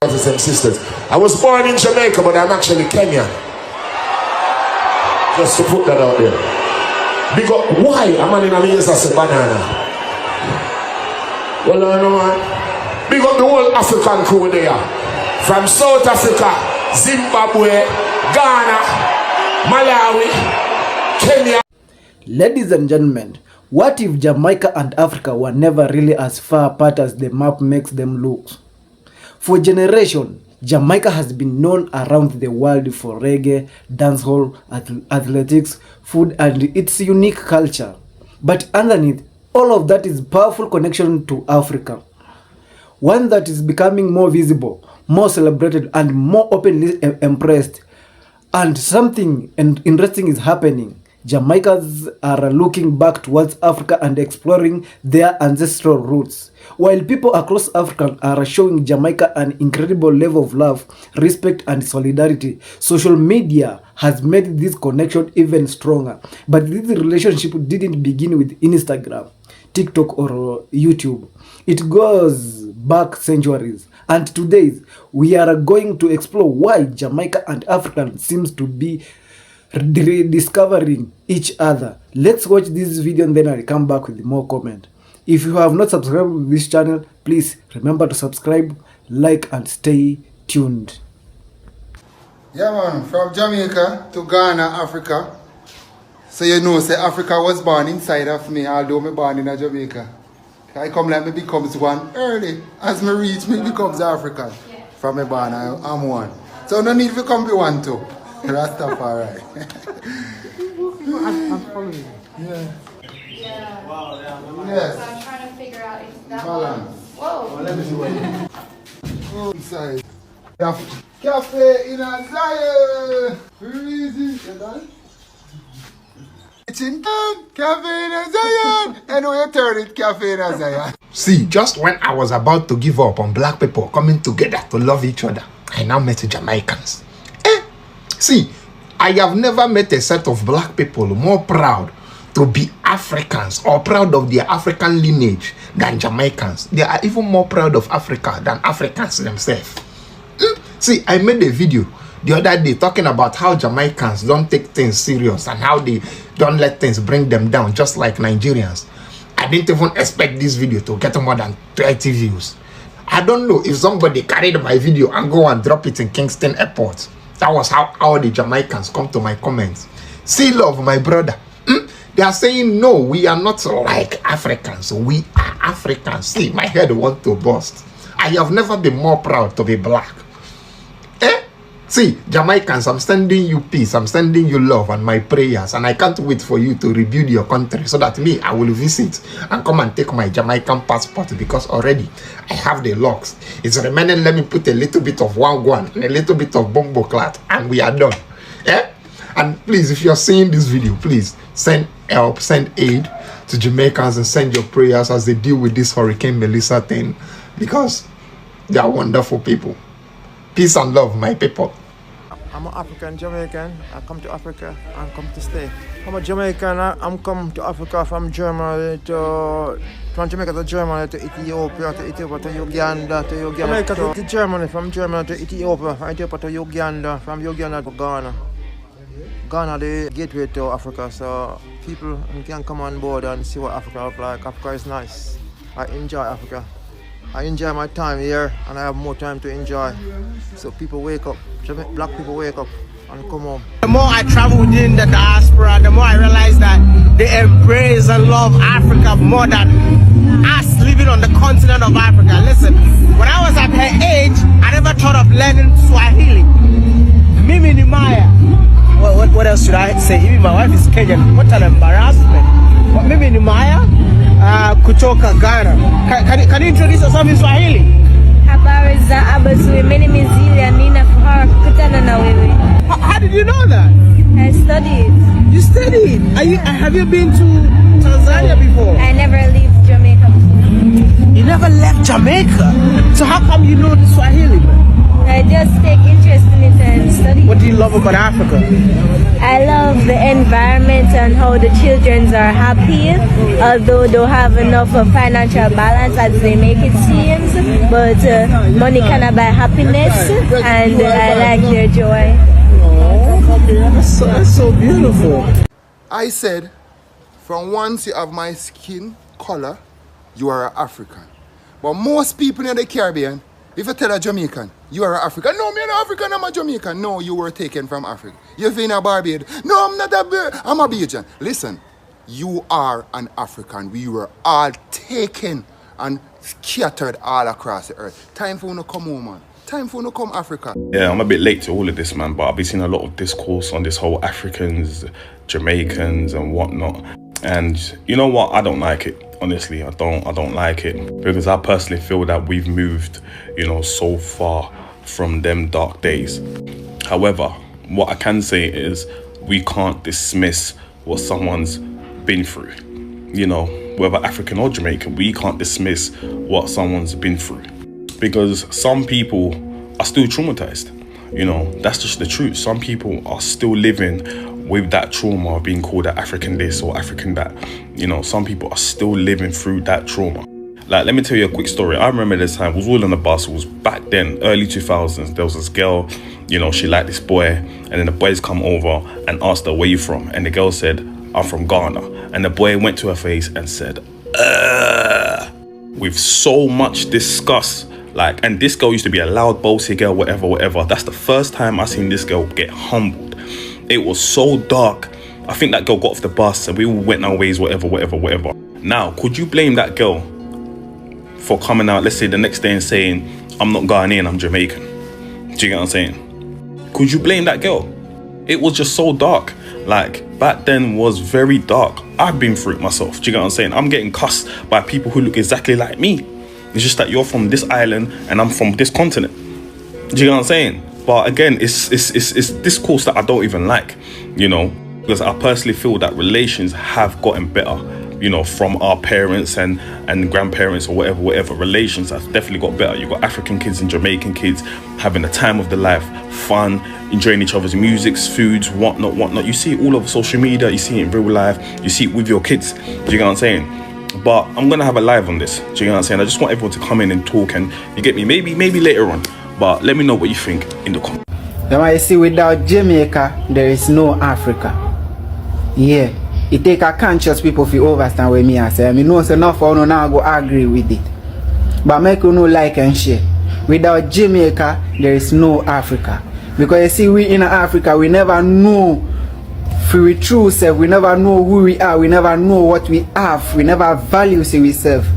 brothers and sisters. I was born in Jamaica, but I'm actually Kenyan. Just to put that out there. Because why a man in a mesa say banana? Well, I know man. Big up the whole African crew there. From South Africa, Zimbabwe, Ghana, Malawi, Kenya. Ladies and gentlemen, what if Jamaica and Africa were never really as far apart as the map makes them look? For generations, Jamaica has been known around the world for reggae, dancehall, athletics, food, and its unique culture. But underneath, all of that is powerful connection to Africa. One that is becoming more visible, more celebrated, and more openly embraced. And something interesting is happening. Jamaicans are looking back towards Africa and exploring their ancestral roots, while people across Africa are showing Jamaica an incredible level of love, respect, and solidarity. Social media has made this connection even stronger, but this relationship didn't begin with Instagram, TikTok, or YouTube. It goes back centuries, and today we are going to explore why Jamaica and Africa seems to be rediscovering each other. Let's watch this video and then I'll come back with more comment. If you have not subscribed to this channel, please remember to subscribe, like, and stay tuned. Yeah man, from Jamaica to Ghana, Africa. So you know, say Africa was born inside of me, although me born in Jamaica. I come like me becomes one early. As me reach, me becomes African. From me born, I'm one. So no need to come be one too. Rastafari. I'm following you. Yeah. Yeah. Wow, yeah. Yes. So I'm trying to figure out if that balance. Whoa. Oh, let me see what. Oh, inside. Cafe in a Zion. Easy. You done? Cafe in a Zion. And when you turn it, Cafe in a Zion. See, just when I was about to give up on black people coming together to love each other, I now met Jamaicans. See, I have never met a set of black people more proud to be Africans or proud of their African lineage than Jamaicans. They are even more proud of Africa than Africans themselves. See, I made a video the other day talking about how Jamaicans don't take things serious and how they don't let things bring them down, just like Nigerians. I didn't even expect this video to get more than 30 views. I don't know if somebody carried my video and go and drop it in Kingston Airport. That was how all the Jamaicans come to my comments. See, love, my brother. They are saying, no, we are not like Africans. We are Africans. See, my head wants to burst. I have never been more proud to be black. See, Jamaicans, I'm sending you peace. I'm sending you love and my prayers. And I can't wait for you to rebuild your country so that me, I will visit and come and take my Jamaican passport, because already I have the locks. It's remaining, let me put a little bit of wagwan and a little bit of bombo clat and we are done. And please, if you're seeing this video, please send help, send aid to Jamaicans and send your prayers as they deal with this Hurricane Melissa thing, because they are wonderful people. Peace and love, my people. I'm an African Jamaican. I come to Africa and come to stay. I'm a Jamaican. I'm come to Africa from Germany to Jamaica to Germany to Ethiopia to Uganda to Jamaica to Germany, from Germany to Ethiopia, from Ethiopia to Uganda, from Uganda to Ghana. Ghana the gateway to Africa, so people can come on board and see what Africa looks like. Africa is nice. I enjoy Africa. I enjoy my time here and I have more time to enjoy. So people wake up, black people wake up and come home. The more I travel within the diaspora, the more I realize that they embrace and love Africa more than us living on the continent of Africa. Listen, when I was at her age, I never thought of learning Swahili. Mimi ni Maya. What else should I say? Even my wife is Kenyan. What an embarrassment. But Mimi ni Maya. Kutoka Ghana. Can you introduce yourself in Swahili? Habari za abazuri, mimi ni Zilia, nina furaha kukutana na wewe. How did you know that? I studied. You studied? Have you been to Tanzania before? I never left Jamaica before. You never left Jamaica? So how come you know the Swahili? I just take interest in it and study. What do you love about Africa? I I love the environment and how the children are happy, although don't have enough financial balance as they make it seems. But money cannot buy happiness, and I like their joy. Oh, okay, that's so beautiful. I said, from once you have my skin color, you are an African. But most people in the Caribbean, if you tell a Jamaican, you are an African. No, me an African, I'm a Jamaican. No, you were taken from Africa. You've been a Barbados. No, I'm not I'm a Bajan. Listen, you are an African. We were all taken and scattered all across the earth. Time for you to come home, man. Time for you to come Africa. Yeah, I'm a bit late to all of this, man, but I've been seeing a lot of discourse on this whole Africans, Jamaicans and whatnot. And you know what? I don't like it. Honestly, I don't like it, because I personally feel that we've moved, so far from them dark days. However, what I can say is we can't dismiss what someone's been through. Whether African or Jamaican, we can't dismiss what someone's been through, because some people are still traumatized. That's just the truth. Some people are still living with that trauma of being called an African this or African that. Some people are still living through that trauma. Like, let me tell you a quick story. I remember this time, I was all on the bus. It was back then, early 2000s. There was this girl, she liked this boy. And then the boys come over and asked her, where you from? And the girl said, I'm from Ghana. And the boy went to her face and said, with so much disgust. And this girl used to be a loud, bossy girl, whatever. That's the first time I seen this girl get humbled. It was so dark. I think that girl got off the bus and we all went our ways, whatever. Now, could you blame that girl for coming out, let's say the next day, and saying, I'm not Ghanaian, I'm Jamaican? Do you get what I'm saying? Could you blame that girl? It was just so dark. Back then was very dark. I've been through it myself. Do you get what I'm saying? I'm getting cussed by people who look exactly like me. It's just that you're from this island and I'm from this continent. Do you get what I'm saying? But again, it's discourse that I don't even like, because I personally feel that relations have gotten better, from our parents and grandparents or whatever. Relations have definitely got better. You've got African kids and Jamaican kids having the time of their life, fun, enjoying each other's musics, foods, whatnot. You see it all over social media. You see it in real life. You see it with your kids. Do you get what I'm saying? But I'm going to have a live on this. Do you get what I'm saying? I just want everyone to come in and talk, and you get me? Maybe later on. But let me know what you think in the comments. You see, without Jamaica, there is no Africa. Yeah. It take a conscious people to understand what me I say. I know so enough for no now go agree with it. But make you know like and share. Without Jamaica, there is no Africa. Because you see, we in Africa, we never know for we true self, we never know who we are, we never know what we have, we never value ourselves.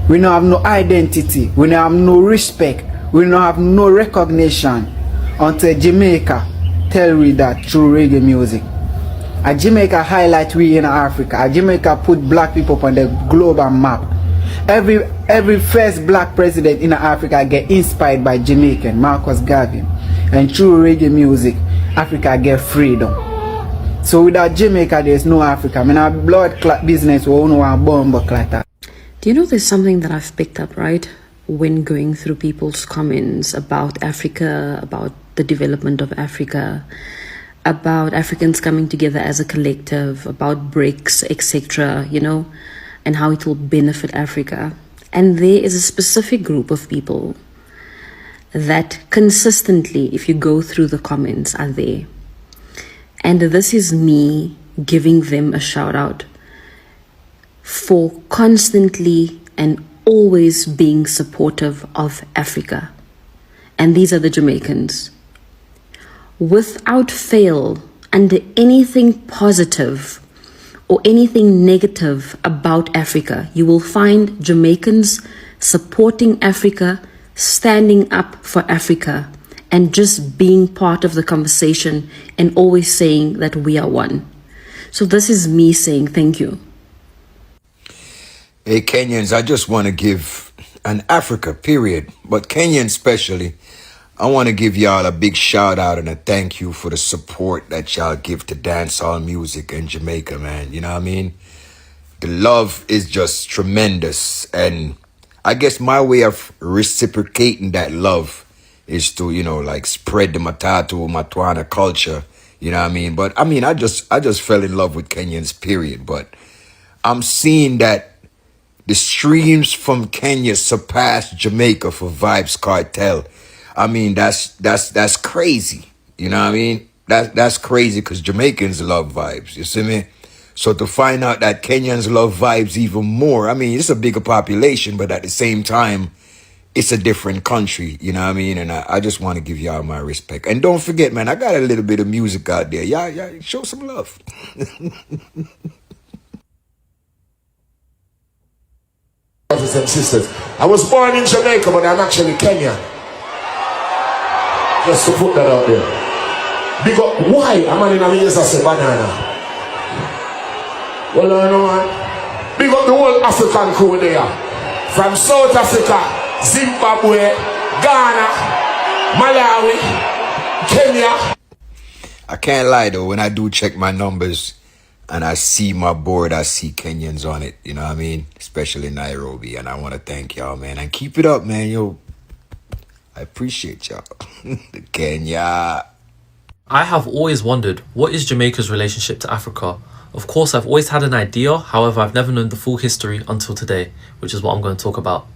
We don't have no identity, we don't have no respect, we don't have no recognition until Jamaica tell we that through reggae music. A Jamaica highlight we in Africa. A Jamaica put black people on the global map. Every first black president in Africa get inspired by Jamaican, Marcus Garvey. And through reggae music, Africa get freedom. So without Jamaica, there's no Africa. I mean, our blood clot business will only want bomb like that. Do you know there's something that I've picked up, right? When going through people's comments about Africa, about the development of Africa, about Africans coming together as a collective, about BRICS, etc., and how it will benefit Africa. And there is a specific group of people that consistently, if you go through the comments, are there. And this is me giving them a shout out for constantly and always being supportive of Africa. And these are the Jamaicans. Without fail, under anything positive or anything negative about Africa, you will find Jamaicans supporting Africa, standing up for Africa, and just being part of the conversation and always saying that we are one. So this is me saying thank you. Hey, Kenyans, I just want to give an Africa, period, but Kenyan especially, I want to give y'all a big shout out and a thank you for the support that y'all give to dancehall music in Jamaica, man. You know what I mean? The love is just tremendous. And I guess my way of reciprocating that love is to, spread the Matatu, Matwana culture, You know what I mean? But I mean, I just fell in love with Kenyans, period. But I'm seeing that the streams from Kenya surpass Jamaica for Vibes Cartel. I mean, that's crazy. You know what I mean? That's crazy because Jamaicans love vibes. You see me? So to find out that Kenyans love vibes even more, I mean, it's a bigger population, but at the same time, it's a different country, you know what I mean? And I just want to give y'all my respect. And don't forget, man, I got a little bit of music out there. Y'all show some love. Brothers and sisters, I was born in Jamaica, but I'm actually Kenyan. Just to put that out there. Because why? I'm in a years as a banana. Well, I know, man. Big up the whole African crew there. From South Africa, Zimbabwe, Ghana, Malawi, Kenya. I can't lie though, when I do check my numbers and I see my board, I see Kenyans on it, you know what I mean? Especially Nairobi, and I want to thank y'all, man. And keep it up, man, yo. I appreciate y'all. Kenya. I have always wondered, what is Jamaica's relationship to Africa? Of course, I've always had an idea, however, I've never known the full history until today, which is what I'm going to talk about.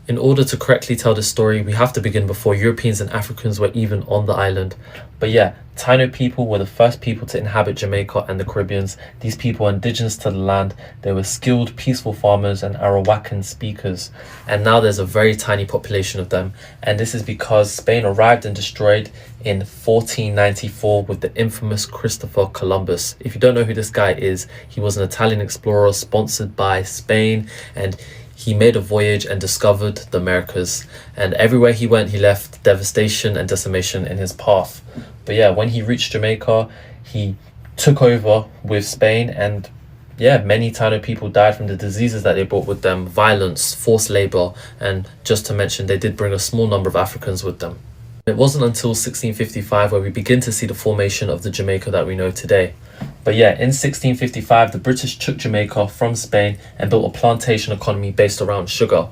In order to correctly tell this story, we have to begin before Europeans and Africans were even on the island. But yeah, Taino people were the first people to inhabit Jamaica and the Caribbeans. These people were indigenous to the land. They were skilled, peaceful farmers and Arawakan speakers. And now there's a very tiny population of them. And this is because Spain arrived and destroyed in 1494 with the infamous Christopher Columbus. If you don't know who this guy is, he was an Italian explorer sponsored by Spain, and he made a voyage and discovered the Americas, and everywhere he went he left devastation and decimation in his path. But yeah, when he reached Jamaica, he took over with Spain, and yeah, many Taino people died from the diseases that they brought with them, violence, forced labor, and just to mention, they did bring a small number of Africans with them. It wasn't until 1655 where we begin to see the formation of the Jamaica that we know today. But yeah, in 1655, the British took Jamaica from Spain and built a plantation economy based around sugar.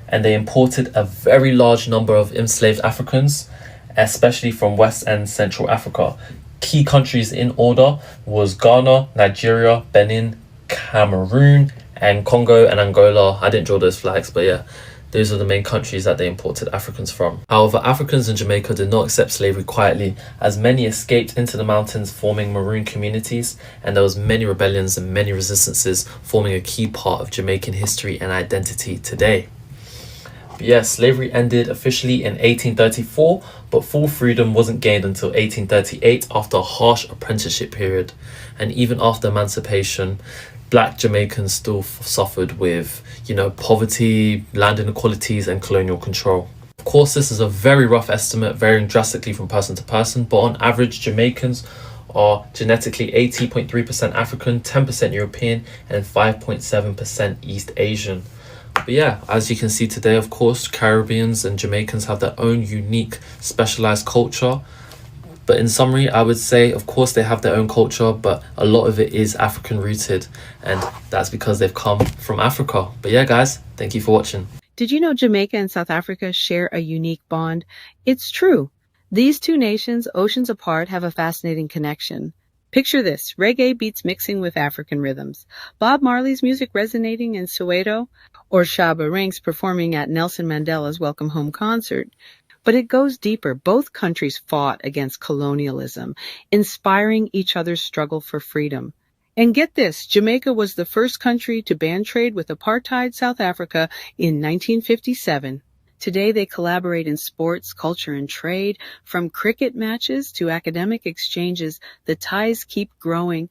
And they imported a very large number of enslaved Africans, especially from West and Central Africa. Key countries in order was Ghana, Nigeria, Benin, Cameroon, and Congo and Angola. I didn't draw those flags, but yeah, those are the main countries that they imported Africans from. However, Africans in Jamaica did not accept slavery quietly, as many escaped into the mountains, forming maroon communities, and there was many rebellions and many resistances, forming a key part of Jamaican history and identity today. But yeah, slavery ended officially in 1834, but full freedom wasn't gained until 1838 after a harsh apprenticeship period. And even after emancipation, Black Jamaicans still suffered with, poverty, land inequalities, and colonial control. Of course, this is a very rough estimate, varying drastically from person to person, but on average, Jamaicans are genetically 80.3% African, 10% European, and 5.7% East Asian. But yeah, as you can see today, of course, Caribbeans and Jamaicans have their own unique, specialized culture. But in summary, I would say, of course, they have their own culture, but a lot of it is African rooted, and that's because they've come from Africa. But yeah, guys, thank you for watching. Did you know Jamaica and South Africa share a unique bond? It's true. These two nations, oceans apart, have a fascinating connection. Picture this, reggae beats mixing with African rhythms, Bob Marley's music resonating in Soweto, or Shabba Ranks performing at Nelson Mandela's Welcome Home concert. But it goes deeper. Both countries fought against colonialism, inspiring each other's struggle for freedom. And get this, Jamaica was the first country to ban trade with apartheid South Africa in 1957. Today they collaborate in sports, culture, and trade. From cricket matches to academic exchanges, the ties keep growing.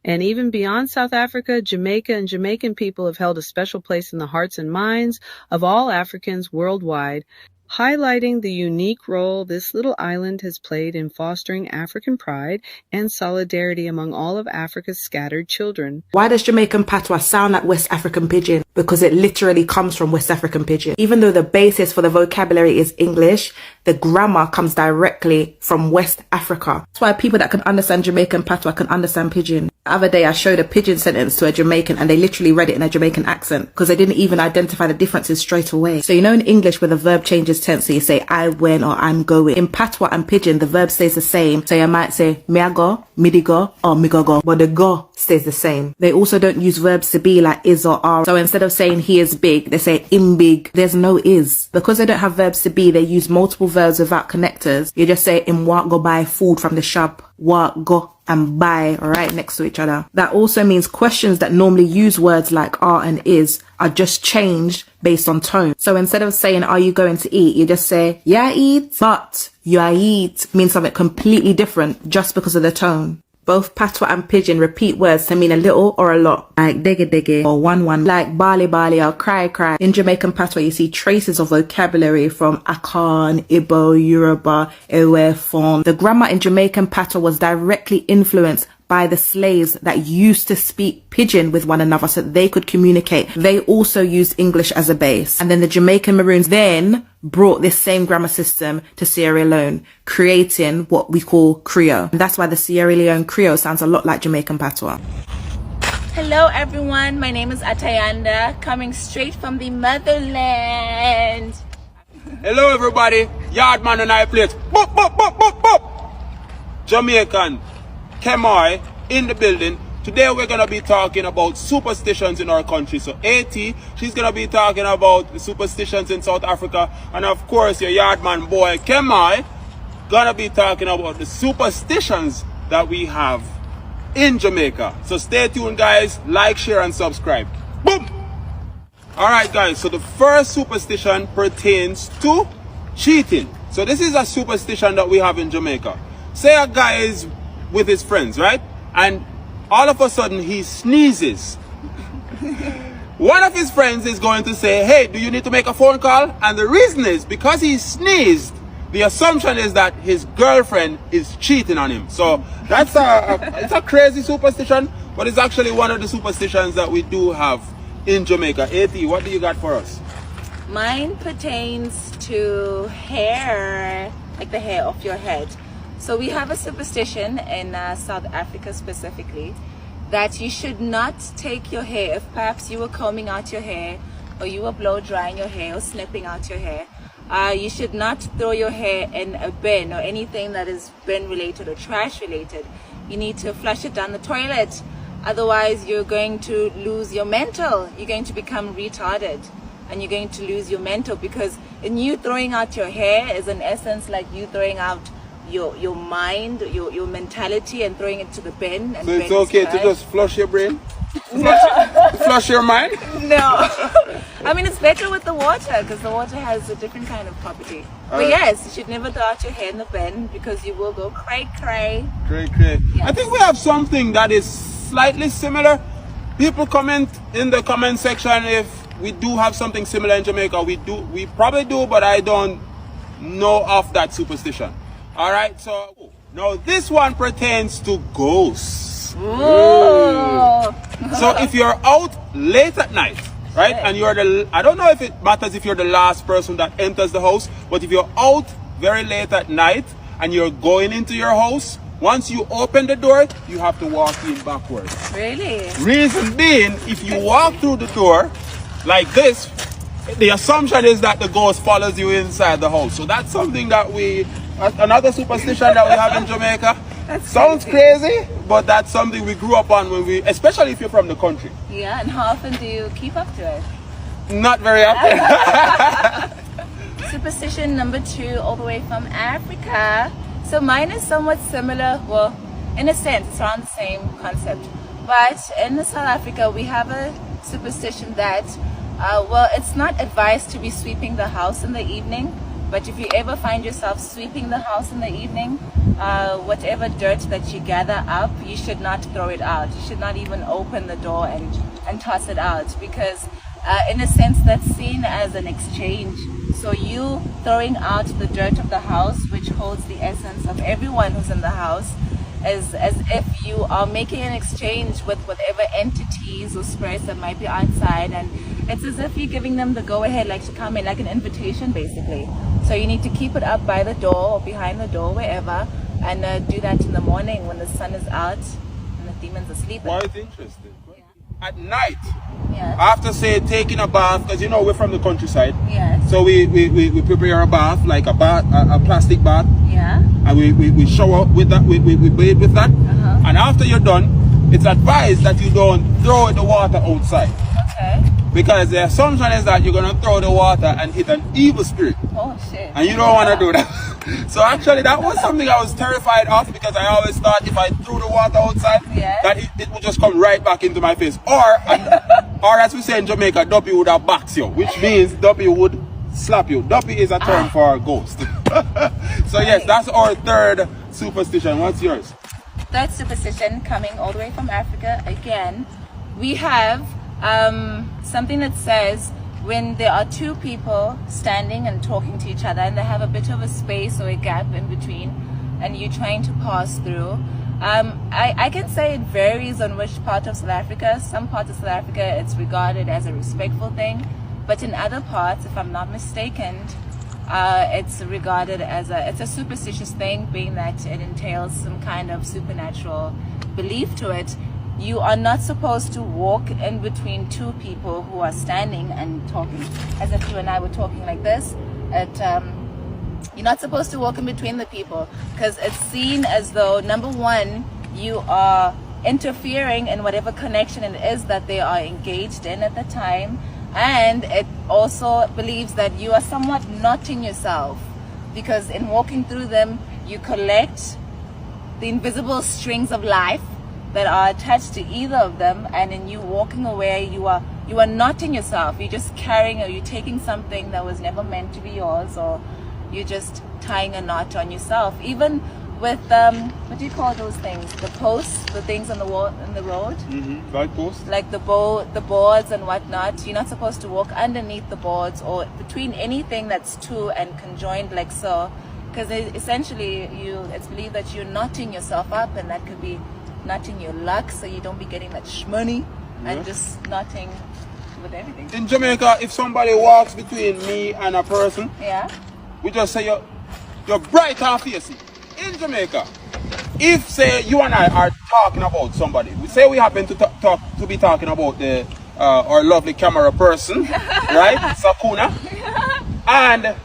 And even beyond South Africa, Jamaica and Jamaican people have held a special place in the hearts and minds of all Africans worldwide, highlighting the unique role this little island has played in fostering African pride and solidarity among all of Africa's scattered children. Why does Jamaican patois sound like West African pidgin? because it literally comes from West African Pidgin. Even though the basis for the vocabulary is English, the grammar comes directly from West Africa. That's why people that can understand Jamaican patois can understand Pidgin. The other day I showed a Pidgin sentence to a Jamaican and they literally read it in a Jamaican accent because they didn't even identify the differences straight away. So you know in English where the verb changes tense, so you say I went or I'm going. In patois and Pidgin, the verb stays the same. So you might say me a go, me di go, or me go go. But the go stays the same. They also don't use verbs to be like is or are. So instead of saying he is big, they say him big. There's no is. Because they don't have verbs to be, they use multiple verbs without connectors. You just say him walk go buy food from the shop. Walk go and buy right next to each other. That also means questions that normally use words like are and is are just changed based on tone. So instead of saying are you going to eat, you just say yeah eat, but you are eat means something completely different just because of the tone. Both patois and Pidgin repeat words to mean a little or a lot, like dege dege or one, like barley barley or cry cry. In Jamaican patois, you see traces of vocabulary from Akan, Igbo, Yoruba, Ewe, Fon. The grammar in Jamaican patois was directly influenced by the slaves that used to speak Pidgin with one another so that they could communicate. They also used English as a base. And then the Jamaican Maroons then brought this same grammar system to Sierra Leone, creating what we call Creole. And that's why the Sierra Leone Creole sounds a lot like Jamaican patois. Hello everyone, my name is Atayanda, coming straight from the motherland. Hello everybody, Yardman and I plate. Boop, boop, boop, boop, boop. Jamaican. Kemai in the building. Today we're going to be talking about superstitions in our country. So AT, she's going to be talking about the superstitions in South Africa. And of course your yardman boy Kemai going to be talking about the superstitions that we have in Jamaica. So stay tuned guys, like, share and subscribe. Boom! Alright guys, so the first superstition pertains to cheating. So this is a superstition that we have in Jamaica. Say a guy is with his friends, right? And all of a sudden he sneezes. One of his friends is going to say, hey, do you need to make a phone call? And the reason is because he sneezed, the assumption is that his girlfriend is cheating on him. So that's it's a crazy superstition, but it's actually one of the superstitions that we do have in Jamaica. AT, what do you got for us? Mine pertains to hair, like the hair off your head. So we have a superstition in South Africa specifically that you should not take your hair, if perhaps you were combing out your hair or you were blow drying your hair or snipping out your hair, you should not throw your hair in a bin or anything that is bin related or trash related. You need to flush it down the toilet. Otherwise you're going to lose your mental. You're going to become retarded and you're going to lose your mental, because in you throwing out your hair is in essence like you throwing out your mind, your mentality, and throwing it to the bin. And so it's okay to just flush your brain? Flush your mind? No. I mean, it's better with the water because the water has a different kind of property. But yes, you should never throw out your hair in the bin because you will go cray cray. Cray cray. Yes. I think we have something that is slightly similar. People comment in the comment section if we do have something similar in Jamaica. We probably do, but I don't know of that superstition. All right, so now this one pertains to ghosts. So if you're out late at night, right, and you're I don't know if it matters if you're the last person that enters the house, but if you're out very late at night and you're going into your house, once you open the door, you have to walk in backwards. Really? Reason being, if you walk through the door like this, the assumption is that the ghost follows you inside the house. So that's something that another superstition that we have in Jamaica. Sounds crazy, but that's something we grew up on especially if you're from the country. Yeah, and how often do you keep up to it? Not very often. Superstition number 2, all the way from Africa. So mine is somewhat similar, well, in a sense, it's around the same concept. But in South Africa, we have a superstition that, well, it's not advised to be sweeping the house in the evening. But if you ever find yourself sweeping the house in the evening, whatever dirt that you gather up, you should not throw it out. You should not even open the door and toss it out, because in a sense that's seen as an exchange. So you throwing out the dirt of the house, which holds the essence of everyone who's in the house, as if you are making an exchange with whatever entities or spirits that might be outside, and it's as if you're giving them the go-ahead, like to come in, like an invitation basically. So you need to keep it up by the door or behind the door, wherever, and do that in the morning when the sun is out and the demons are sleeping. Quite interesting. At night, after say taking a bath, because you know we're from the countryside, so we prepare a bath, like a plastic bath, and we shower with that, we bathe with that, and after you're done, it's advised that you don't throw the water outside. Okay. Because the assumption is that you're going to throw the water and hit an evil spirit. Oh shit. And you don't want to do that. So actually that was something I was terrified of, because I always thought if I threw the water outside, that it would just come right back into my face. Or as we say in Jamaica, Duppy would have boxed you, which means Duppy would slap you. Duppy is a term for a ghost. So yes, that's our third superstition. What's yours? Third superstition, coming all the way from Africa again, we have something that says when there are two people standing and talking to each other and they have a bit of a space or a gap in between and you're trying to pass through, I can say it varies on which part of South Africa. Some parts of South Africa it's regarded as a respectful thing, but in other parts, if I'm not mistaken, it's regarded as it's a superstitious thing, being that it entails some kind of supernatural belief to it. You are not supposed to walk in between two people who are standing and talking, as if you and I were talking like this. You're not supposed to walk in between the people, because it's seen as though, number one, you are interfering in whatever connection it is that they are engaged in at the time. And it also believes that you are somewhat knotting yourself, because in walking through them, you collect the invisible strings of life that are attached to either of them, and in you walking away, you are knotting yourself. You're just carrying, or you're taking something that was never meant to be yours, or you're just tying a knot on yourself. Even with what do you call those things? The posts, the things on the wall, in the road. Guide posts. Like the boards and whatnot. You're not supposed to walk underneath the boards or between anything that's two and conjoined like so, because essentially it's believed that you're knotting yourself up, and that could be knotting your luck, so you don't be getting that shmoney, and just knotting with everything. In Jamaica, if somebody walks between me and a person, we just say you're bright and facey. In Jamaica, if say you and I are talking about somebody, we say we happen to be talking about our lovely camera person, right, Sakuna, and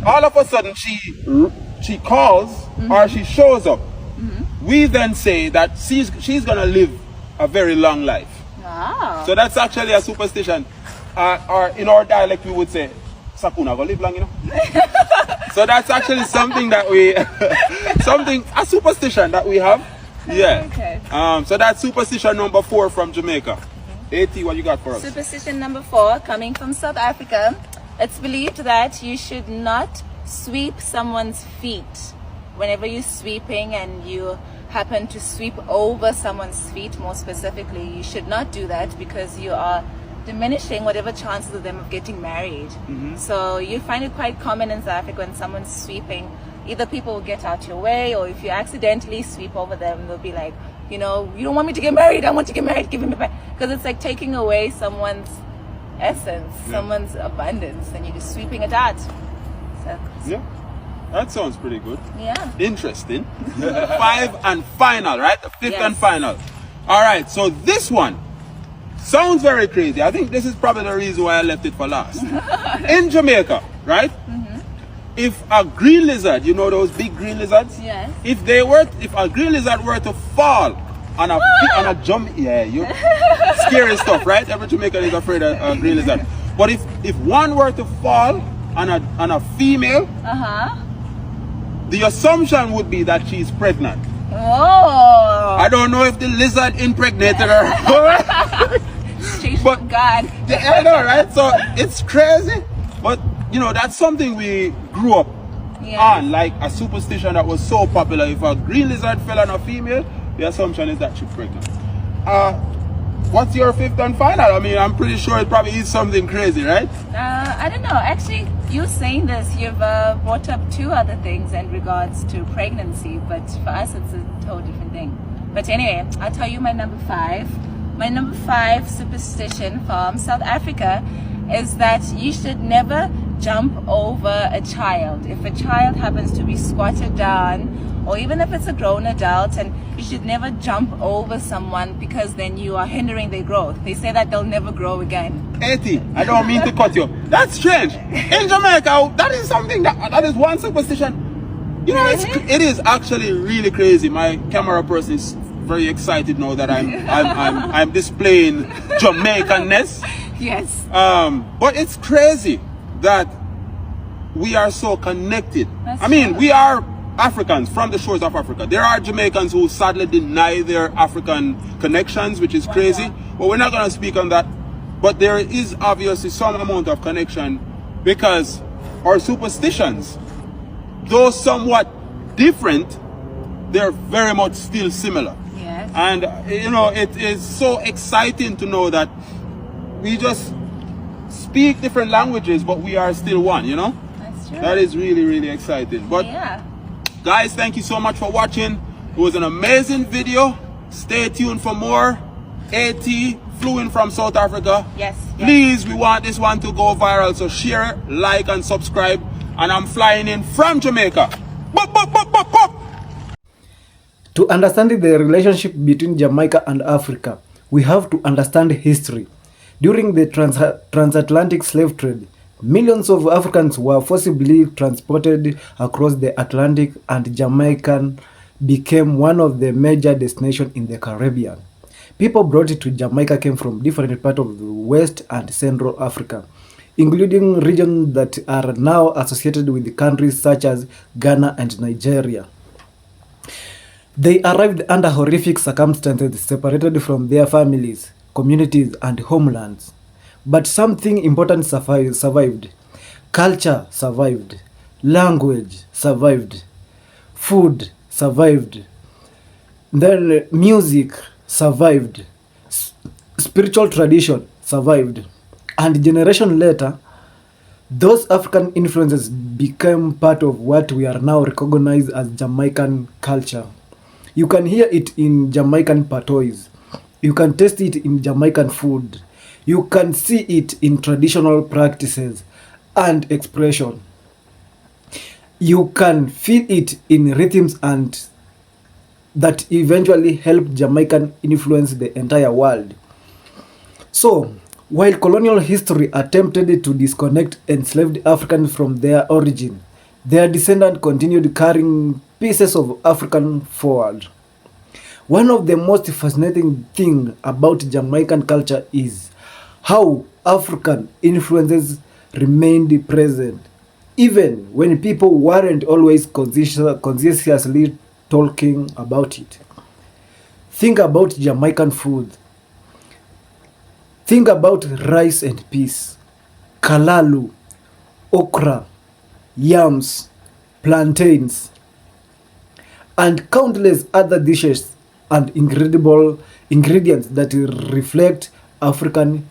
all of a sudden she calls or she shows up. We then say that she's gonna live a very long life. Wow. So that's actually a superstition. Or in our dialect we would say, Sakuna gonna live long, you know. So that's actually something that a superstition that we have. Yeah. Okay. So that's superstition number 4 from Jamaica. AT, what you got for us? Superstition number 4, coming from South Africa. It's believed that you should not sweep someone's feet. Whenever you're sweeping and you happen to sweep over someone's feet, more specifically, you should not do that, because you are diminishing whatever chances of them of getting married. So you find it quite common in South Africa when someone's sweeping, either people will get out your way, or if you accidentally sweep over them, they'll be like, you know, you don't want me to get married, I want to get married, give me back. Because it's like taking away someone's essence, someone's abundance, and you're just sweeping it out. So, yeah. That sounds pretty good. Yeah. Interesting. 5 and final, right? The 5th and final. All right, so this one sounds very crazy. I think this is probably the reason why I left it for last. In Jamaica, right? If a green lizard, you know those big green lizards? Yes. If a green lizard were to fall on a jump, scary stuff, right? Every Jamaican is afraid of a green lizard. But if one were to fall on a female, the assumption would be that she's pregnant. Oh. I don't know if the lizard impregnated her. But God. I know, right? So it's crazy. But you know, that's something we grew up on, like a superstition that was so popular. If a green lizard fell on a female, the assumption is that she's pregnant. What's your 5th and final? I mean, I'm pretty sure it probably is something crazy, right? I don't know. Actually, you saying this, you've brought up 2 other things in regards to pregnancy, but for us, it's a totally different thing. But anyway, I'll tell you my number 5. My number 5 superstition from South Africa is that you should never jump over a child. If a child happens to be squatted down, or even if it's a grown adult, and you should never jump over someone because then you are hindering their growth. They say that they'll never grow again. 80, I don't mean to cut you. That's strange. In Jamaica, that is something that is one superstition. You know, it is actually really crazy. My camera person is very excited now that I'm displaying Jamaicanness. Yes. But it's crazy that we are so connected. I mean, we are Africans from the shores of Africa. There are Jamaicans who sadly deny their African connections, which is crazy. But we're not going to speak on that. But there is obviously some amount of connection because our superstitions, though somewhat different, they're very much still similar. Yes. And you know, it is so exciting to know that we just speak different languages, but we are still one, you know? That's true. That is really, really exciting. But yeah. Guys, thank you so much for watching. It was an amazing video. Stay tuned for more. AT flew in from South Africa. Yes. Please, we want this one to go viral, so share, like, and subscribe. And I'm flying in from Jamaica. Bop, bop, bop, bop, bop. To understand the relationship between Jamaica and Africa, we have to understand history. During the transatlantic slave trade, millions of Africans were forcibly transported across the Atlantic, and Jamaica became one of the major destinations in the Caribbean. People brought to Jamaica came from different parts of the West and Central Africa, including regions that are now associated with countries such as Ghana and Nigeria. They arrived under horrific circumstances, separated from their families, communities, and homelands. But something important survived. Culture survived. Language survived. Food survived. Then music survived. Spiritual tradition survived. And generation later, those African influences became part of what we are now recognized as Jamaican culture. You can hear it in Jamaican patois. You can taste it in Jamaican food. You can see it in traditional practices and expression. You can feel it in rhythms and that eventually helped Jamaican influence the entire world. So, while colonial history attempted to disconnect enslaved Africans from their origin, their descendants continued carrying pieces of African forward. One of the most fascinating things about Jamaican culture is how African influences remained present, even when people weren't always consciously talking about it. Think about Jamaican food. Think about rice and peas, kalalu, okra, yams, plantains, and countless other dishes and incredible ingredients that reflect African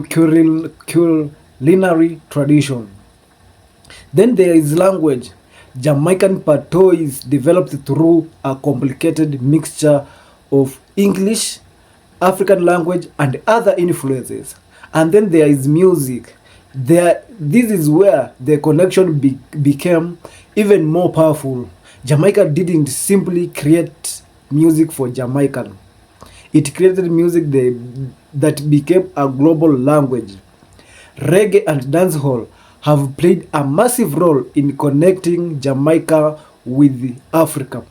culinary tradition. Then there is language. Jamaican patois developed through a complicated mixture of English, African language, and other influences. And then there is music. This is where the connection became even more powerful. Jamaica didn't simply create music for Jamaican. It created music that became a global language. Reggae and dancehall have played a massive role in connecting Jamaica with Africa.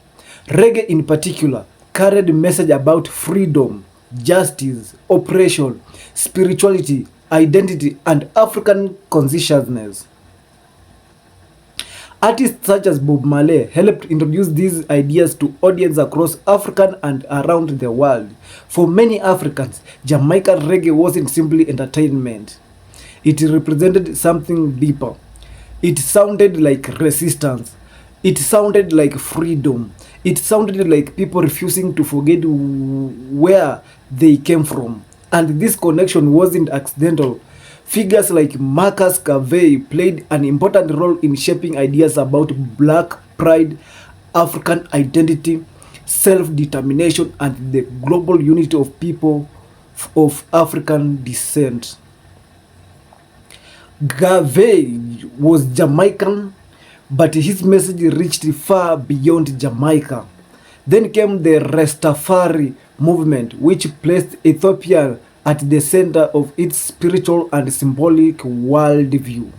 Reggae in particular carried a message about freedom, justice, oppression, spirituality, identity, and African consciousness. Artists such as Bob Marley helped introduce these ideas to audiences across Africa and around the world. For many Africans, Jamaican reggae wasn't simply entertainment. It represented something deeper. It sounded like resistance. It sounded like freedom. It sounded like people refusing to forget where they came from. And this connection wasn't accidental. Figures like Marcus Garvey played an important role in shaping ideas about black pride, African identity, self-determination, and the global unity of people of African descent. Garvey was Jamaican, but his message reached far beyond Jamaica. Then came the Rastafari movement, which placed Ethiopia at the center of its spiritual and symbolic worldview.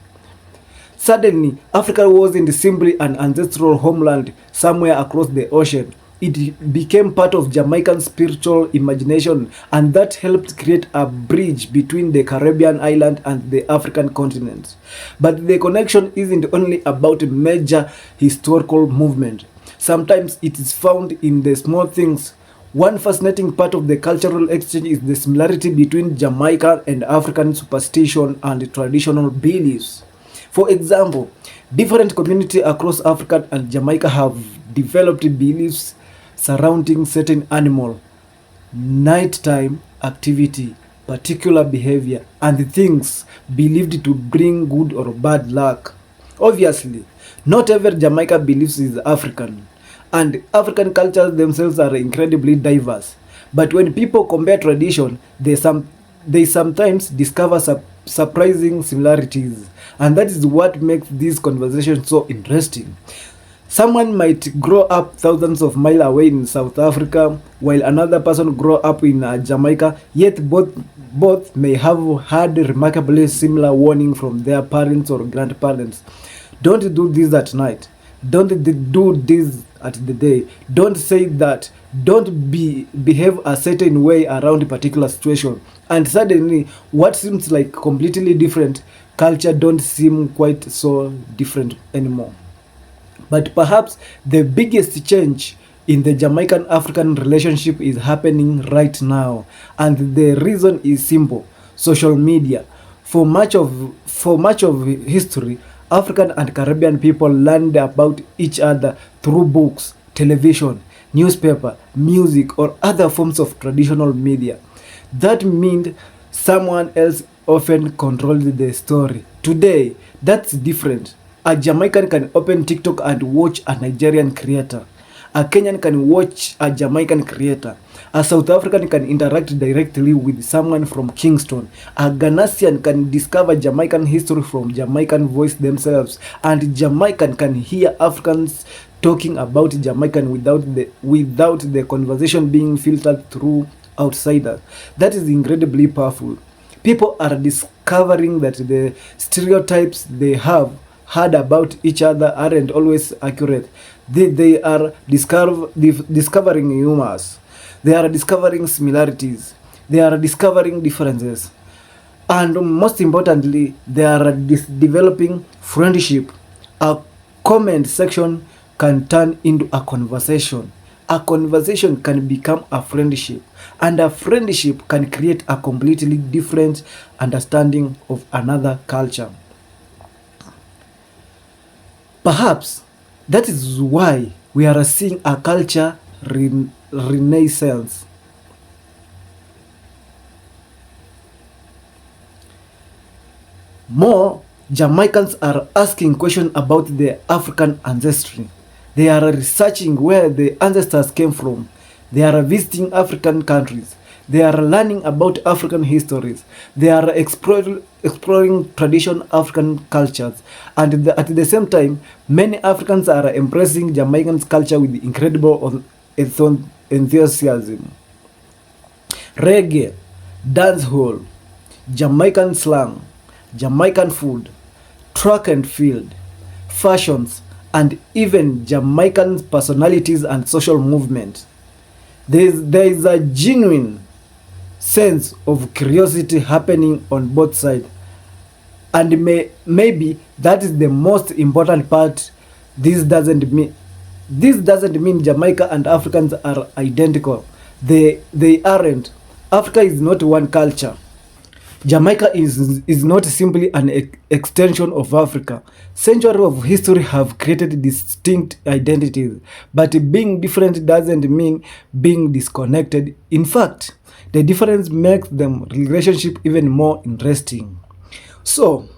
Suddenly, Africa wasn't simply an ancestral homeland somewhere across the ocean. It became part of Jamaican spiritual imagination, and that helped create a bridge between the Caribbean island and the African continent. But the connection isn't only about a major historical movement. Sometimes it is found in the small things. One fascinating part of the cultural exchange is the similarity between Jamaica and African superstition and traditional beliefs. For example, different communities across Africa and Jamaica have developed beliefs surrounding certain animal, nighttime activity, particular behavior, and things believed to bring good or bad luck. Obviously, not every Jamaica believes is African, and African cultures themselves are incredibly diverse. But when people compare tradition, they sometimes discover surprising similarities, and that is what makes this conversation so interesting. Someone might grow up thousands of miles away in South Africa, while another person grow up in Jamaica, yet both may have had remarkably similar warning from their parents or grandparents. Don't do this at night. Don't do this at the day. Don't say that. Don't behave a certain way around a particular situation. And suddenly, what seems like completely different culture don't seem quite so different anymore. But perhaps the biggest change in the Jamaican-African relationship is happening right now, and the reason is simple: social media. For much of history, African and Caribbean people learned about each other through books, television, newspaper, music, or other forms of traditional media. That meant someone else often controlled the story. Today, that's different. A Jamaican can open TikTok and watch a Nigerian creator. A Kenyan can watch a Jamaican creator. A South African can interact directly with someone from Kingston. A Ghanaian can discover Jamaican history from Jamaican voice themselves. And Jamaican can hear Africans talking about Jamaican without the conversation being filtered through outsiders. That is incredibly powerful. People are discovering that the stereotypes they have heard about each other aren't always accurate. They are discovering humors. They are discovering similarities. They are discovering differences. And most importantly, they are developing friendship. A comment section can turn into a conversation. A conversation can become a friendship. And a friendship can create a completely different understanding of another culture. Perhaps that is why we are seeing a culture renaissance. More Jamaicans are asking questions about their African ancestry. They are researching where the ancestors came from. They are visiting African countries. They are learning about African histories. They are exploring traditional African cultures. And at the same time, many Africans are embracing Jamaican culture with incredible enthusiasm. Reggae, dancehall, Jamaican slang, Jamaican food, track and field, fashions, and even Jamaican personalities and social movement. There is a genuine sense of curiosity happening on both sides, and maybe that is the most important part. This doesn't mean Jamaica and Africans are identical. They aren't. Africa is not one culture. Jamaica is not simply an extension of Africa. Centuries of history have created distinct identities, but being different doesn't mean being disconnected. In fact, the difference makes them relationship even more interesting. So,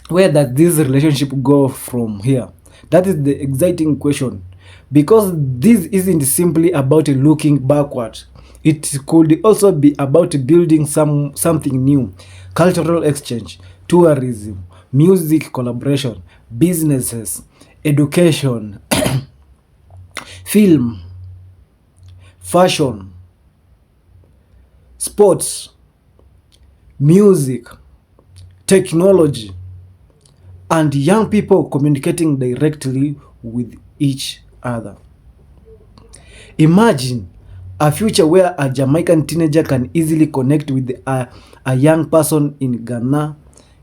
where does this relationship go from here? That is the exciting question. Because this isn't simply about looking backward. It could also be about building something new. Cultural exchange, tourism, music collaboration, businesses, education, film, fashion, sports, music, technology, and young people communicating directly with each other. Imagine a future where a Jamaican teenager can easily connect with a young person in Ghana,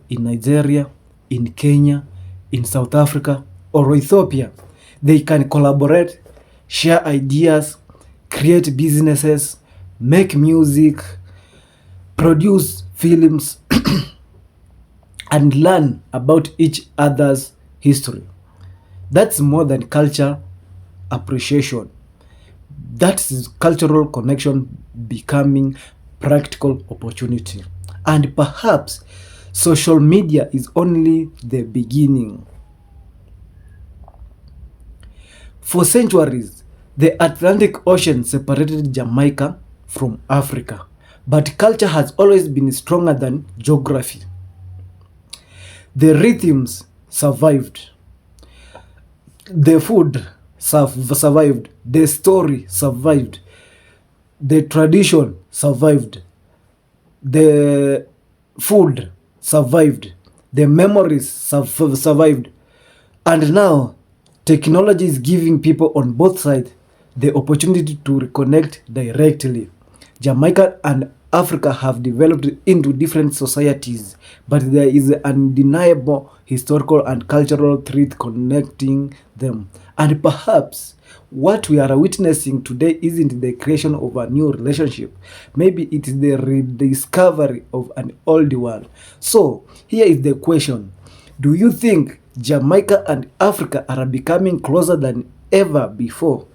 in Nigeria, in Kenya, in South Africa, or Ethiopia. They can collaborate, share ideas, create businesses, make music, produce films, and learn about each other's history. That's more than culture appreciation. That's cultural connection becoming practical opportunity. And perhaps social media is only the beginning. For centuries, the Atlantic Ocean separated Jamaica from Africa, but culture has always been stronger than geography. The rhythms survived, the food survived, the story survived, the tradition survived, the food survived, the memories survived, and now technology is giving people on both sides the opportunity to reconnect directly. Jamaica and Africa have developed into different societies, but there is an undeniable historical and cultural thread connecting them. And perhaps what we are witnessing today isn't the creation of a new relationship. Maybe it is the rediscovery of an old one. So, here is the question. Do you think Jamaica and Africa are becoming closer than ever before?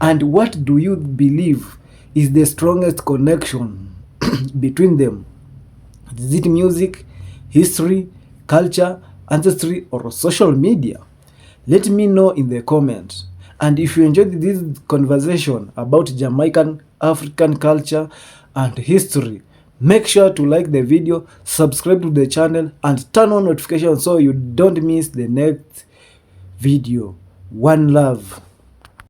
And what do you believe is the strongest connection between them? Is it music, history, culture, ancestry, or social media? Let me know in the comments. And if you enjoyed this conversation about Jamaican African culture and history, make sure to like the video, subscribe to the channel, and turn on notifications so you don't miss the next video. One love.